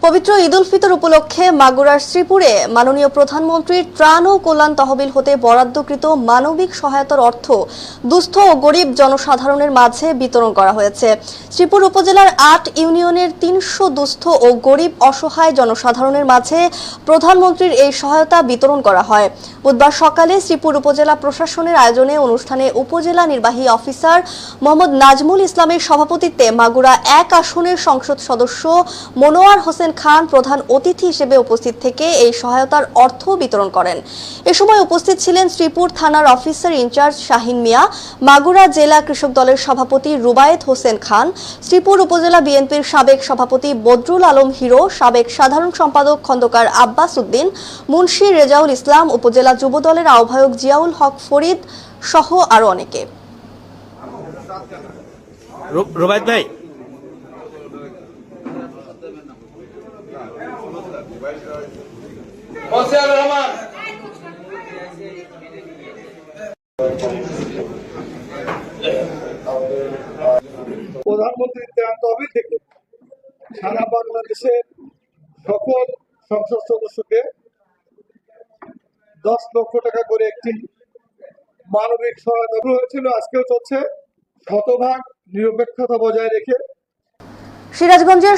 পবিত্র ঈদ উল ফিতর উপলক্ষে মাগুরার শ্রীপুরে মাননীয় প্রধানমন্ত্রীর ত্রাণ ও কল্যাণ তহবিল হতে বরাদ্দকৃত মানবিক সহায়তার অর্থ দুস্থ ও গরিব জনসাধারণের মাঝে বিতরণ করা হয়েছে। শ্রীপুর উপজেলার ৮ ইউনিয়নের ৩০০ দুস্থ ও গরিব অসহায় জনসাধারণের মাঝে প্রধানমন্ত্রীর এই সহায়তা বিতরণ করা হয়। বুধবার সকালে শ্রীপুর উপজেলা প্রশাসনের আয়োজনে অনুষ্ঠানে উপজেলা নির্বাহী অফিসার মোহাম্মদ নাজমুল ইসলামের সভাপতিত্বে মাগুরা ১ আসনের সংসদ সদস্য মনোয়ার হোসেন খান প্রধান অতিথি হিসেবে উপস্থিত থেকে এই সহায়তার অর্থ বিতরণ করেন। এ সময় উপস্থিত ছিলেন শ্রীপুর থানার অফিসার ইনচার্জ শাহিন মিয়া, মাগুরা জেলা কৃষক দলের সভাপতি রুবায়েত হোসেন খান, শ্রীপুর উপজেলা বিএনপির সাবেক সভাপতি বদরুল আলম হিরো, সাবেক সাধারণ সম্পাদক খন্দকার আব্বাস উদ্দিন, মুন্সি রেজাউল ইসলাম, উপজেলা যুব দলের আহ্বায়ক জিয়াউল হক ফরিদ সহ আরো অনেকে। রুবায়েত ভাই, প্রধানমন্ত্রীর ত্রাণ তহবিল থেকে সারা বাংলাদেশের সকল সংসদ সদস্যকে 10 লক্ষ টাকা করে একটি মানবিক সহায়তা হয়েছিল, আজকেও চলছে। শতভাগ নিরপেক্ষতা বজায় রেখে সিরাজগঞ্জের